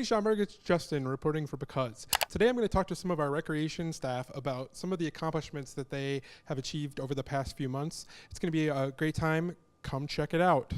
Hey Schaumburg, it's Justin reporting for BCUZ. Today I'm going to talk to some of our recreation staff about some of the accomplishments that they have achieved over the past few months. It's going to be a great time. Come check it out.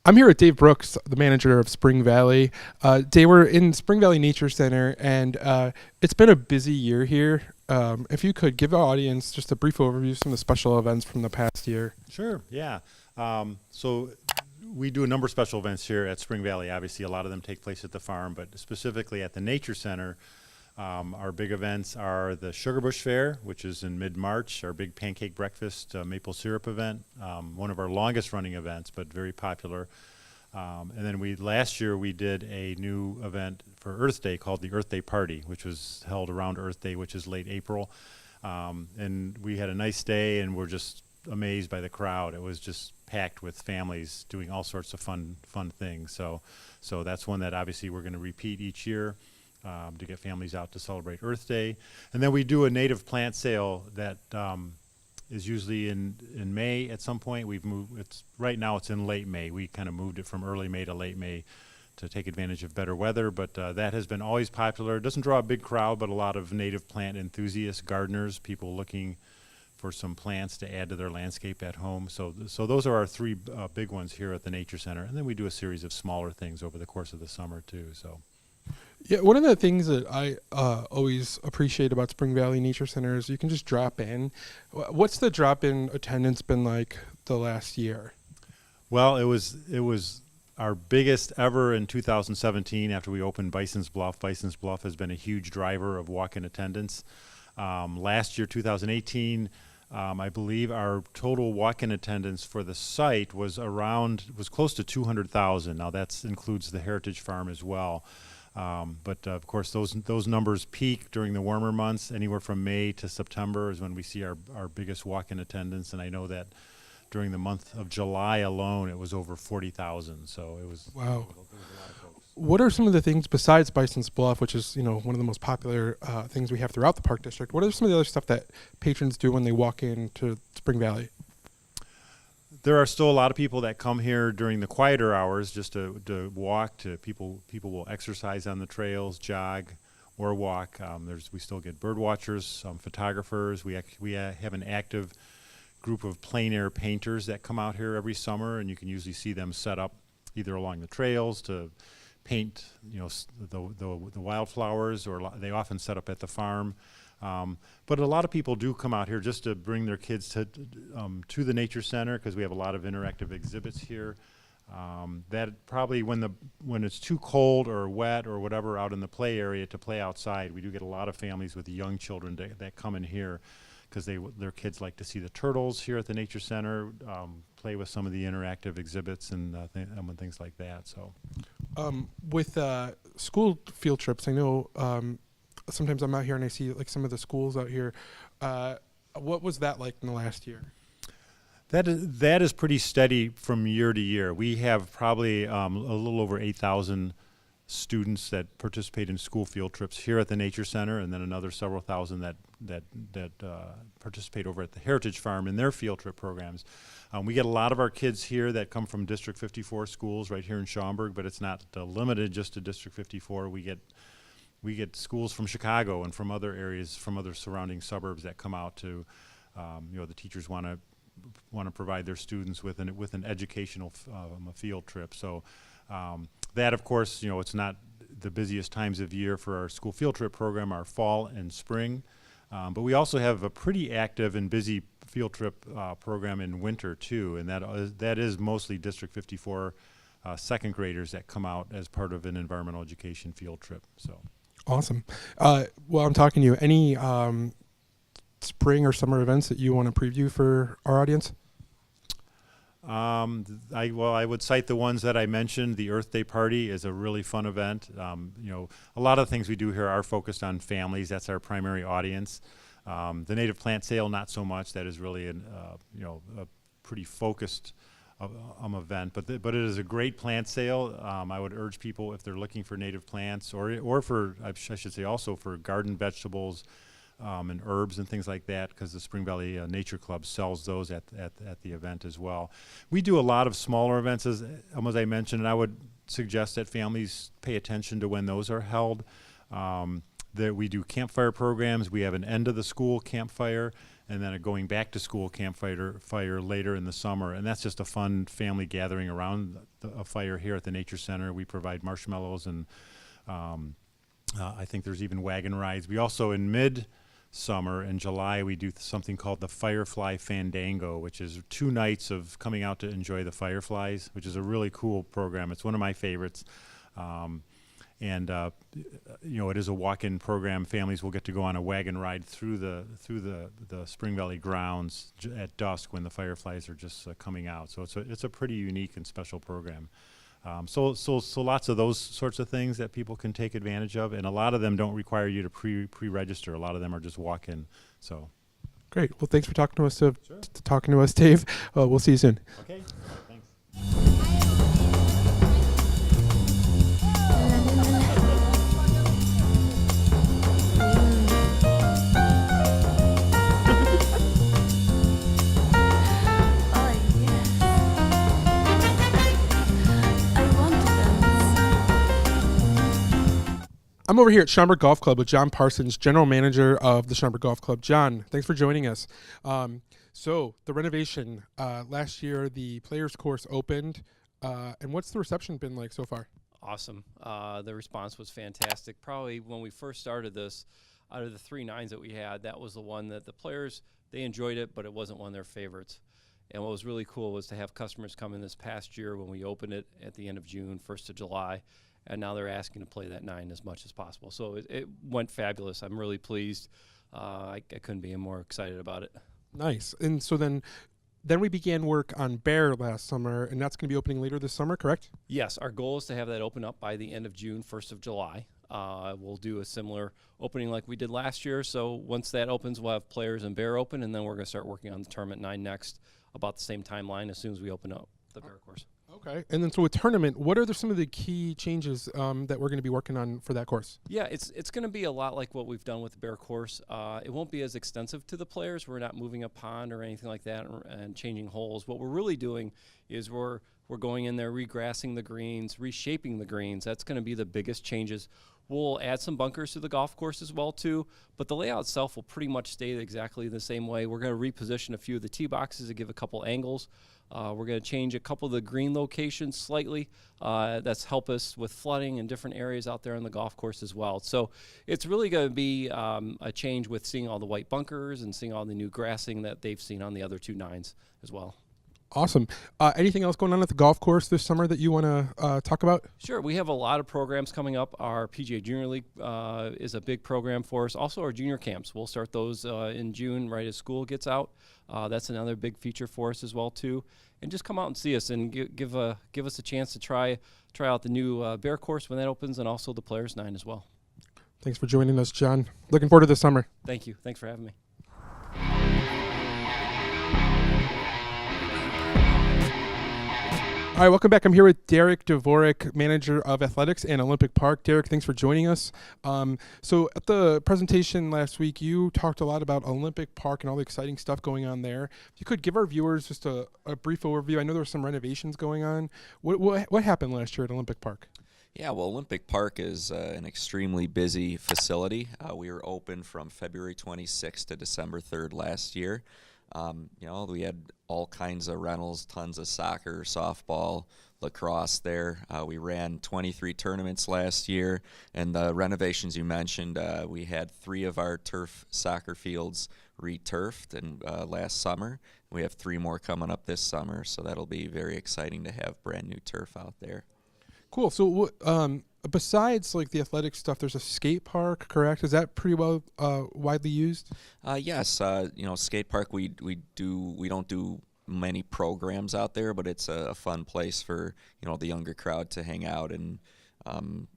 I'm here with Dave Brooks, the manager of Spring Valley. Dave, we're in Spring Valley Nature Center, and it's been a busy year here. If you could give the audience just a brief overview of some of the special events from the past year. Sure, yeah. So we do a number of special events here at Spring Valley. Obviously, a lot of them take place at the farm, but specifically at the Nature Center, our big events are the Sugar Bush Fair, which is in mid-March, our big pancake breakfast maple syrup event, one of our longest running events, but very popular. And then last year we did a new event for Earth Day called the Earth Day Party, which was held around Earth Day, which is late April. And we had a nice day, and we're just amazed by the crowd. It was just packed with families doing all sorts of fun things. So that's one that obviously we're going to repeat each year. To get families out to celebrate Earth Day. And then we do a native plant sale that is usually in May at some point. We've moved, right now it's in late May. We kind of moved it from early May to late May to take advantage of better weather, but that has been always popular. It doesn't draw a big crowd, but a lot of native plant enthusiasts, gardeners, people looking for some plants to add to their landscape at home. So those are our three big ones here at the Nature Center. And then we do a series of smaller things over the course of the summer too. So. Yeah, one of the things that I always appreciate about Spring Valley Nature Center is you can just drop in. What's the drop-in attendance been like the last year? Well, it was our biggest ever in 2017 after we opened Bison's Bluff. Bison's Bluff has been a huge driver of walk-in attendance. Last year, 2018, I believe our total walk-in attendance for the site was close to 200,000. Now that includes the Heritage Farm as well. But of course, those numbers peak during the warmer months. Anywhere from May to September is when we see our biggest walk-in attendance. And I know that during the month of July alone, it was over 40,000. So it was, wow. There was a lot of folks. What are some of the things besides Bison's Bluff, which is one of the most popular things we have throughout the park district? What are some of the other stuff that patrons do when they walk into Spring Valley? There are still a lot of people that come here during the quieter hours just to walk. People will exercise on the trails, jog, or walk. We still get bird watchers, photographers. We have an active group of plein air painters that come out here every summer, and you can usually see them set up either along the trails to paint, the wildflowers, or they often set up at the farm. But a lot of people do come out here just to bring their kids to the Nature Center because we have a lot of interactive exhibits here. That probably when it's too cold or wet or whatever out in the play area to play outside, we do get a lot of families with young children that come in here because their kids like to see the turtles here at the Nature Center, play with some of the interactive exhibits and things like that. So, with school field trips, I know. Sometimes I'm out here and I see like some of the schools out here. What was that like in the last year? That is pretty steady from year to year. We have probably a little over 8,000 students that participate in school field trips here at the Nature Center, and then another several thousand that participate over at the Heritage Farm in their field trip programs. We get a lot of our kids here that come from District 54 schools right here in Schaumburg, but it's not limited just to District 54. We get schools from Chicago and from other areas, from other surrounding suburbs that come out to, the teachers want to provide their students with an educational field trip. So that, of course, it's not the busiest times of year for our school field trip program, our fall and spring. But we also have a pretty active and busy field trip program in winter too, and that is mostly District 54 second graders that come out as part of an environmental education field trip. So. Awesome. Well, I'm talking to you. Any spring or summer events that you want to preview for our audience? I would cite the ones that I mentioned. The Earth Day Party is a really fun event. A lot of the things we do here are focused on families. That's our primary audience. The native plant sale, not so much. That is really a pretty focused event. But it is a great plant sale. I would urge people, if they're looking for native plants or for, I should say also for garden vegetables and herbs and things like that, because the Spring Valley Nature Club sells those at the event as well. We do a lot of smaller events, as I mentioned, and I would suggest that families pay attention to when those are held. That we do campfire programs. We have an end of the school campfire, and then a going back to school campfire later in the summer. And that's just a fun family gathering around a fire here at the Nature Center. We provide marshmallows, and I think there's even wagon rides. We also, in mid-summer, in July, we do something called the Firefly Fandango, which is 2 nights of coming out to enjoy the fireflies, which is a really cool program. It's one of my favorites. It is a walk-in program. Families will get to go on a wagon ride through the Spring Valley grounds at dusk when the fireflies are just coming out. So it's a pretty unique and special program. So lots of those sorts of things that people can take advantage of, and a lot of them don't require you to pre-register. A lot of them are just walk-in. So Great. Well, thanks for talking to us. Talking to us, Dave. We'll see you soon. Okay. Thanks. I'm over here at Schaumburg Golf Club with John Parsons, general manager of the Schaumburg Golf Club. John, thanks for joining us. So the renovation, last year the players course opened, and what's the reception been like so far? Awesome. The response was fantastic. Probably when we first started this, out of the 3 nines that we had, that was the one that the players, they enjoyed it, but it wasn't one of their favorites. And what was really cool was to have customers come in this past year when we opened it at the end of June, 1st of July, and now they're asking to play that 9 as much as possible. So it went fabulous. I'm really pleased. I couldn't be more excited about it. Nice. And so then we began work on Bear last summer, and that's going to be opening later this summer, correct? Yes, our goal is to have that open up by the end of June, 1st of July. We'll do a similar opening like we did last year. So once that opens, we'll have players and Bear open, and then we're going to start working on the Tournament 9 next, about the same timeline as soon as we open up the Bear course. Okay. And then so with Tournament, what are some of the key changes that we're going to be working on for that course? Yeah, it's going to be a lot like what we've done with the Bear course. It won't be as extensive to the players. We're not moving a pond or anything like that and changing holes. What we're really doing is we're going in there, regrassing the greens, reshaping the greens. That's going to be the biggest changes. We'll add some bunkers to the golf course as well too, but the layout itself will pretty much stay exactly the same way. We're going to reposition a few of the tee boxes to give a couple angles. We're going to change a couple of the green locations slightly. That's help us with flooding in different areas out there on the golf course as well. So it's really going to be a change with seeing all the white bunkers and seeing all the new grassing that they've seen on the other 2 nines as well. Awesome. Anything else going on at the golf course this summer that you want to talk about? Sure. We have a lot of programs coming up. Our PGA Junior League is a big program for us. Also, our junior camps. We'll start those in June, right as school gets out. That's another big feature for us as well, too. And just come out and see us and give us a chance to try out the new Bear course when that opens, and also the Players 9 as well. Thanks for joining us, John. Looking forward to this summer. Thank you. Thanks for having me. All right, welcome back. I'm here with Derek Dvorak, manager of athletics and Olympic Park. Derek, thanks for joining us. So at the presentation last week, you talked a lot about Olympic Park and all the exciting stuff going on there. If you could give our viewers just a brief overview. I know there were some renovations going on. What happened last year at Olympic Park? Yeah, well, Olympic Park is an extremely busy facility. We were open from February 26th to December 3rd last year. We had all kinds of rentals, tons of soccer, softball, lacrosse there. We ran 23 tournaments last year, and the renovations you mentioned, we had 3 of our turf soccer fields re-turfed and last summer. We have 3 more coming up this summer, so that'll be very exciting to have brand new turf out there. Cool. So besides like the athletic stuff, there's a skate park, correct? Is that pretty well widely used? Yes. Skate park, we don't do many programs out there, but it's a fun place for the younger crowd to hang out and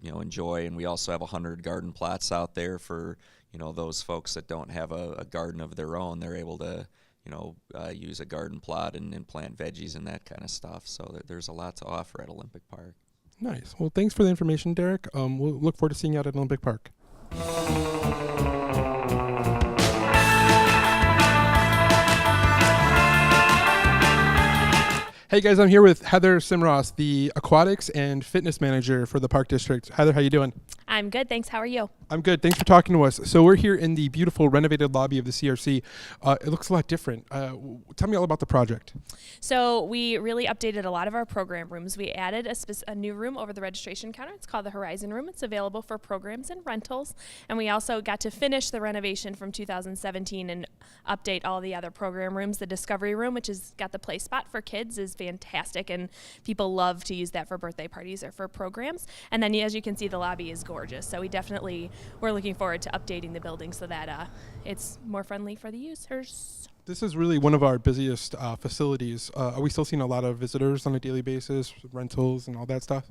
enjoy. And we also have 100 garden plots out there for those folks that don't have a garden of their own. They're able to use a garden plot and plant veggies and that kind of stuff. So there's a lot to offer at Olympic Park. Nice. Well, thanks for the information, Derek. We'll look forward to seeing you out at Olympic Park. Hey guys, I'm here with Heather Simross, the aquatics and fitness manager for the Park District. Heather, how you doing? I'm good, thanks. How are you? I'm good. Thanks for talking to us. So we're here in the beautiful renovated lobby of the CRC. It looks a lot different. Tell me all about the project. So we really updated a lot of our program rooms. We added a new room over the registration counter. It's called the Horizon Room. It's available for programs and rentals. And we also got to finish the renovation from 2017 and update all the other program rooms. The Discovery Room, which has got the play spot for kids, is fantastic, and people love to use that for birthday parties or for programs. And then as you can see, the lobby is gorgeous. So we're looking forward to updating the building so that it's more friendly for the users. This is really one of our busiest facilities. Are we still seeing a lot of visitors on a daily basis, rentals and all that stuff?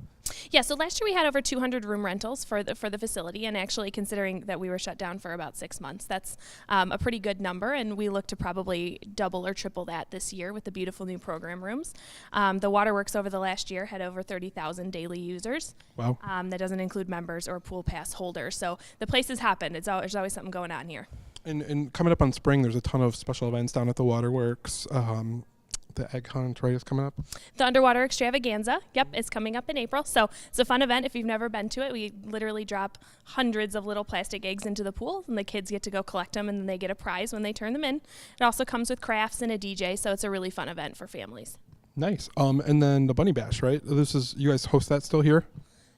Yeah, so last year we had over 200 room rentals for the facility, and actually considering that we were shut down for about 6 months, that's a pretty good number, and we look to probably double or triple that this year with the beautiful new program rooms. The Waterworks over the last year had over 30,000 daily users. Wow. That doesn't include members or pool pass holders, so the place has happened. There's always something going on here. And coming up on spring, there's a ton of special events down at the Waterworks. The Egg Hunt, right, is coming up. The Underwater Extravaganza, yep, is coming up in April. So it's a fun event. If you've never been to it, we literally drop hundreds of little plastic eggs into the pool, and the kids get to go collect them, and then they get a prize when they turn them in. It also comes with crafts and a DJ, so it's a really fun event for families. Nice. And then the Bunny Bash, right? You guys host that still here?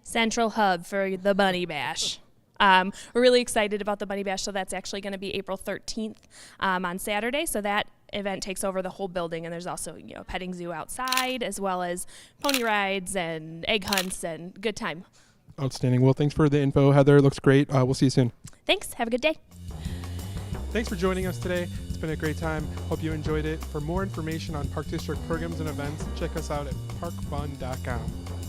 Central hub for the Bunny Bash. We're really excited about the Bunny Bash, so that's actually going to be April 13th on Saturday. So that event takes over the whole building, and there's also petting zoo outside, as well as pony rides and egg hunts and good time. Outstanding. Well, thanks for the info, Heather. It looks great. We'll see you soon. Thanks. Have a good day. Thanks for joining us today. It's been a great time. Hope you enjoyed it. For more information on Park District programs and events, check us out at parkfun.com.